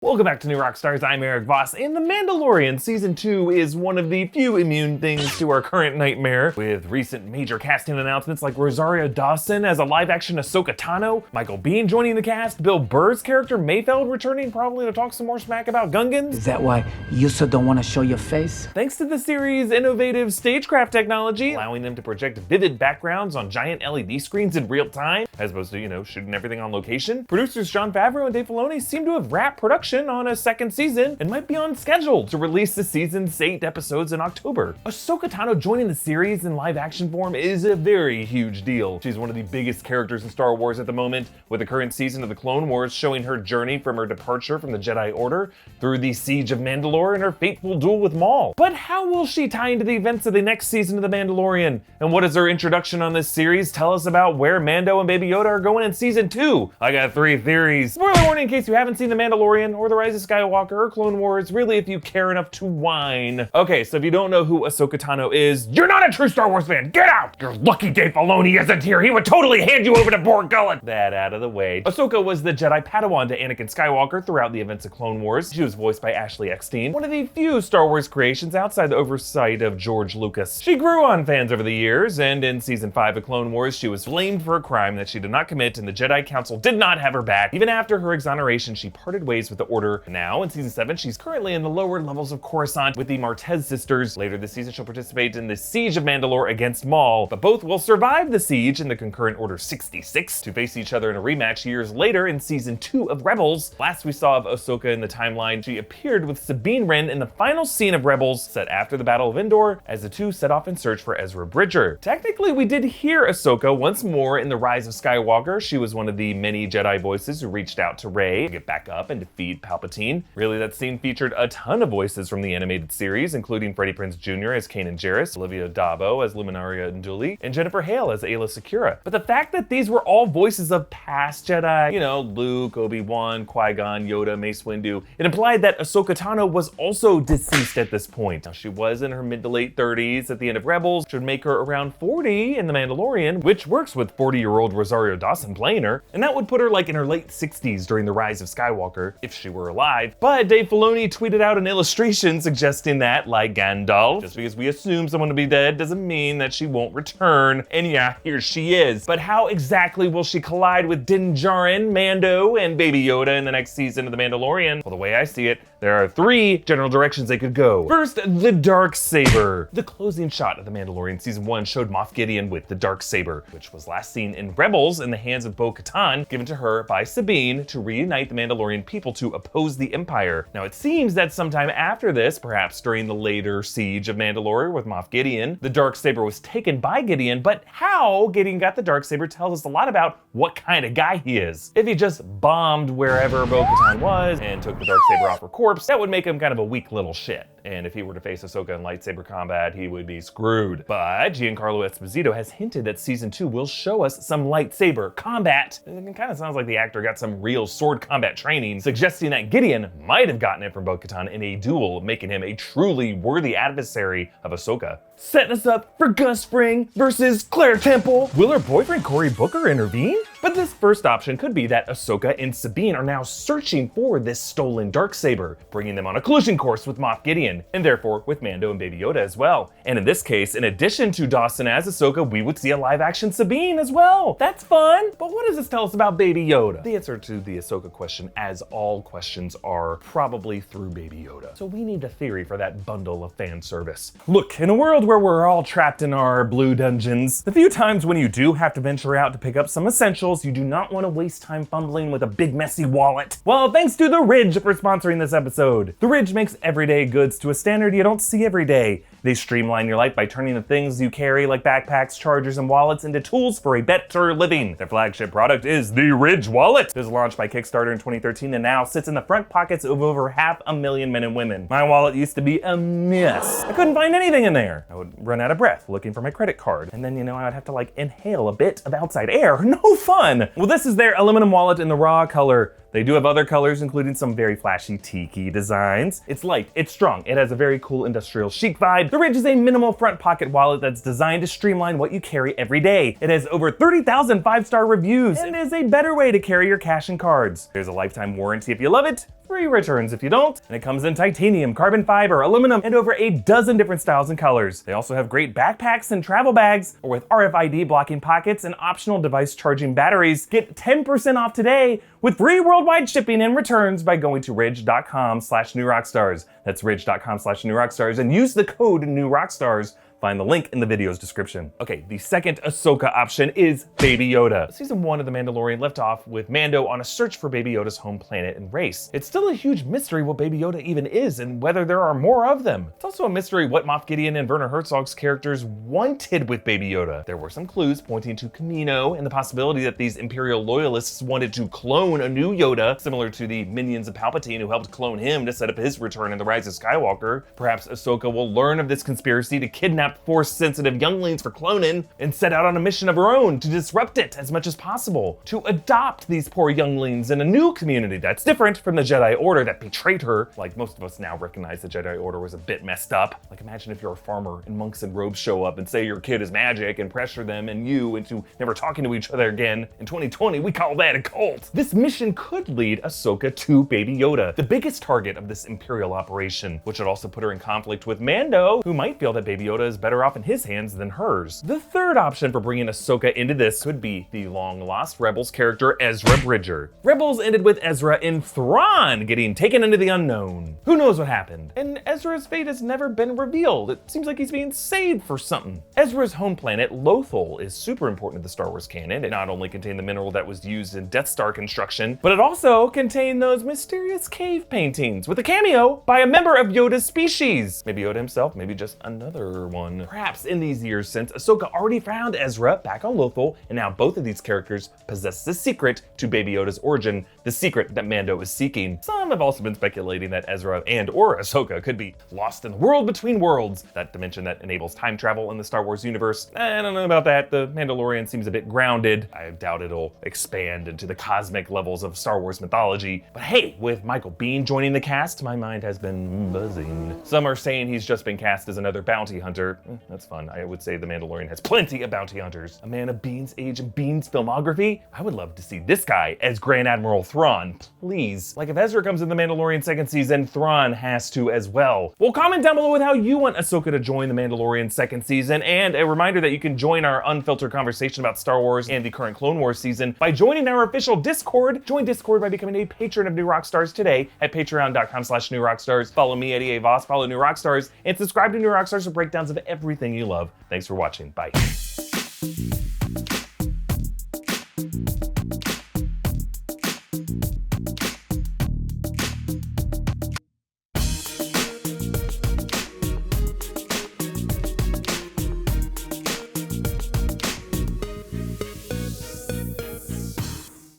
Welcome back to New Rockstars, I'm Erik Voss, and The Mandalorian Season 2 is one of the few immune things to our current nightmare, with recent major casting announcements like Rosario Dawson as a live-action Ahsoka Tano, Michael Biehn joining the cast, Bill Burr's character Mayfeld returning probably to talk some more smack about Gungans. Is that why you so don't want to show your face? Thanks to the series' innovative stagecraft technology, allowing them to project vivid backgrounds on giant LED screens in real time, as opposed to, shooting everything on location, producers Jon Favreau and Dave Filoni seem to have wrapped production on a second season and might be on schedule to release the season's 8 episodes in October. Ahsoka Tano joining the series in live action form is a very huge deal. She's one of the biggest characters in Star Wars at the moment, with the current season of the Clone Wars showing her journey from her departure from the Jedi Order through the Siege of Mandalore and her fateful duel with Maul. But how will she tie into the events of the next season of The Mandalorian? And what does her introduction on this series tell us about where Mando and Baby Yoda are going in season 2? I got 3 theories. Spoiler warning in case you haven't seen The Mandalorian or The Rise of Skywalker or Clone Wars, really if you care enough to whine. Okay, so if you don't know who Ahsoka Tano is, you're not a true Star Wars fan! Get out! You're lucky Dave Filoni isn't here! He would totally hand you over to Borg Gullet! That out of the way. Ahsoka was the Jedi Padawan to Anakin Skywalker throughout the events of Clone Wars. She was voiced by Ashley Eckstein, one of the few Star Wars creations outside the oversight of George Lucas. She grew on fans over the years, and in Season 5 of Clone Wars, she was blamed for a crime that she did not commit, and the Jedi Council did not have her back. Even after her exoneration, she parted ways with the Order. Now, in Season 7, she's currently in the lower levels of Coruscant with the Martez sisters. Later this season, she'll participate in the Siege of Mandalore against Maul, but both will survive the siege in the concurrent Order 66 to face each other in a rematch years later in Season 2 of Rebels. Last we saw of Ahsoka in the timeline, she appeared with Sabine Wren in the final scene of Rebels, set after the Battle of Endor, as the two set off in search for Ezra Bridger. Technically, we did hear Ahsoka once more in The Rise of Skywalker. She was one of the many Jedi voices who reached out to Rey to get back up and defeat Palpatine. Really, that scene featured a ton of voices from the animated series, including Freddie Prinze Jr. as Kanan Jarrus, Olivia Dabo as Luminaria Unduli, and Jennifer Hale as Ayla Secura. But the fact that these were all voices of past Jedi, Luke, Obi-Wan, Qui-Gon, Yoda, Mace Windu, it implied that Ahsoka Tano was also deceased at this point. Now, she was in her mid to late 30s at the end of Rebels, which would make her around 40 in The Mandalorian, which works with 40-year-old Rosario Dawson playing her, and that would put her in her late 60s during The Rise of Skywalker, if she were alive. But Dave Filoni tweeted out an illustration suggesting that, like Gandalf, just because we assume someone to be dead doesn't mean that she won't return. And yeah, here she is. But how exactly will she collide with Din Djarin, Mando, and Baby Yoda in the next season of The Mandalorian? Well, the way I see it, there are 3 general directions they could go. First, the Darksaber. The closing shot of The Mandalorian Season 1 showed Moff Gideon with the Darksaber, which was last seen in Rebels in the hands of Bo-Katan, given to her by Sabine to reunite the Mandalorian people to oppose the Empire. Now, it seems that sometime after this, perhaps during the later Siege of Mandalore with Moff Gideon, the Darksaber was taken by Gideon, but how Gideon got the Darksaber tells us a lot about what kind of guy he is. If he just bombed wherever Bo-Katan was and took the Darksaber off her corpse, that would make him kind of a weak little shit. And if he were to face Ahsoka in lightsaber combat, he would be screwed. But Giancarlo Esposito has hinted that Season 2 will show us some lightsaber combat. And it kind of sounds like the actor got some real sword combat training, suggesting that Gideon might have gotten it from Bo-Katan in a duel, making him a truly worthy adversary of Ahsoka. Setting us up for Gus Fring versus Claire Temple. Will her boyfriend Cory Booker intervene? But this first option could be that Ahsoka and Sabine are now searching for this stolen Darksaber, bringing them on a collision course with Moff Gideon, and therefore with Mando and Baby Yoda as well. And in this case, in addition to Dawson as Ahsoka, we would see a live-action Sabine as well. That's fun! But what does this tell us about Baby Yoda? The answer to the Ahsoka question, as all questions are, probably through Baby Yoda. So we need a theory for that bundle of fan service. Look, in a world where we're all trapped in our blue dungeons, the few times when you do have to venture out to pick up some essentials, you do not want to waste time fumbling with a big messy wallet. Well, thanks to The Ridge for sponsoring this episode. The Ridge makes everyday goods to a standard you don't see every day. They streamline your life by turning the things you carry like backpacks, chargers, and wallets into tools for a better living. Their flagship product is the Ridge Wallet. It was launched by Kickstarter in 2013 and now sits in the front pockets of over 500,000 men and women. My wallet used to be a mess. I couldn't find anything in there. I would run out of breath looking for my credit card. And then, I would have to inhale a bit of outside air. No fun. Well, this is their aluminum wallet in the raw color. They do have other colors, including some very flashy tiki designs. It's light, it's strong, it has a very cool industrial chic vibe. The Ridge is a minimal front pocket wallet that's designed to streamline what you carry every day. It has over 30,000 5-star reviews and is a better way to carry your cash and cards. There's a lifetime warranty if you love it, free returns if you don't, and it comes in titanium, carbon fiber, aluminum, and over a dozen different styles and colors. They also have great backpacks and travel bags, or with RFID blocking pockets and optional device charging batteries. Get 10% off today with free worldwide shipping and returns by going to ridge.com/newrockstars. That's ridge.com/newrockstars and use the code NEWROCKSTARS. Find the link in the video's description. Okay, the second Ahsoka option is Baby Yoda. Season 1 of The Mandalorian left off with Mando on a search for Baby Yoda's home planet and race. It's still a huge mystery what Baby Yoda even is and whether there are more of them. It's also a mystery what Moff Gideon and Werner Herzog's characters wanted with Baby Yoda. There were some clues pointing to Kamino and the possibility that these Imperial loyalists wanted to clone a new Yoda, similar to the minions of Palpatine who helped clone him to set up his return in The Rise of Skywalker. Perhaps Ahsoka will learn of this conspiracy to kidnap Force-sensitive younglings for cloning and set out on a mission of her own to disrupt it as much as possible, to adopt these poor younglings in a new community that's different from the Jedi Order that betrayed her. Like, most of us now recognize the Jedi Order was a bit messed up. Like, imagine if you're a farmer and monks in robes show up and say your kid is magic and pressure them and you into never talking to each other again. In 2020, we call that a cult. This mission could lead Ahsoka to Baby Yoda, the biggest target of this Imperial operation, which would also put her in conflict with Mando, who might feel that Baby Yoda is better off in his hands than hers. The third option for bringing Ahsoka into this could be the long-lost Rebels character Ezra Bridger. Rebels ended with Ezra and Thrawn getting taken into the unknown. Who knows what happened? And Ezra's fate has never been revealed. It seems like he's being saved for something. Ezra's home planet, Lothal, is super important to the Star Wars canon. It not only contained the mineral that was used in Death Star construction, but it also contained those mysterious cave paintings with a cameo by a member of Yoda's species. Maybe Yoda himself, maybe just another one. Perhaps in these years since, Ahsoka already found Ezra back on Lothal, and now both of these characters possess the secret to Baby Yoda's origin, the secret that Mando is seeking. Some have also been speculating that Ezra and/or Ahsoka could be lost in the world between worlds, that dimension that enables time travel in the Star Wars universe. I don't know about that. The Mandalorian seems a bit grounded. I doubt it'll expand into the cosmic levels of Star Wars mythology. But hey, with Michael Biehn joining the cast, my mind has been buzzing. Some are saying he's just been cast as another bounty hunter. That's fun. I would say The Mandalorian has plenty of bounty hunters. A man of Bihn's age and Bihn's filmography? I would love to see this guy as Grand Admiral Thrawn, please. Like, if Ezra comes in The Mandalorian second season, Thrawn has to as well. Well, comment down below with how you want Ahsoka to join The Mandalorian second season, and a reminder that you can join our unfiltered conversation about Star Wars and the current Clone Wars season by joining our official Discord. Join Discord by becoming a patron of New Rockstars today at patreon.com/newrockstars. Follow me at Erik Voss, follow New Rockstars, and subscribe to New Rockstars for breakdowns of everything you love. Thanks for watching. Bye.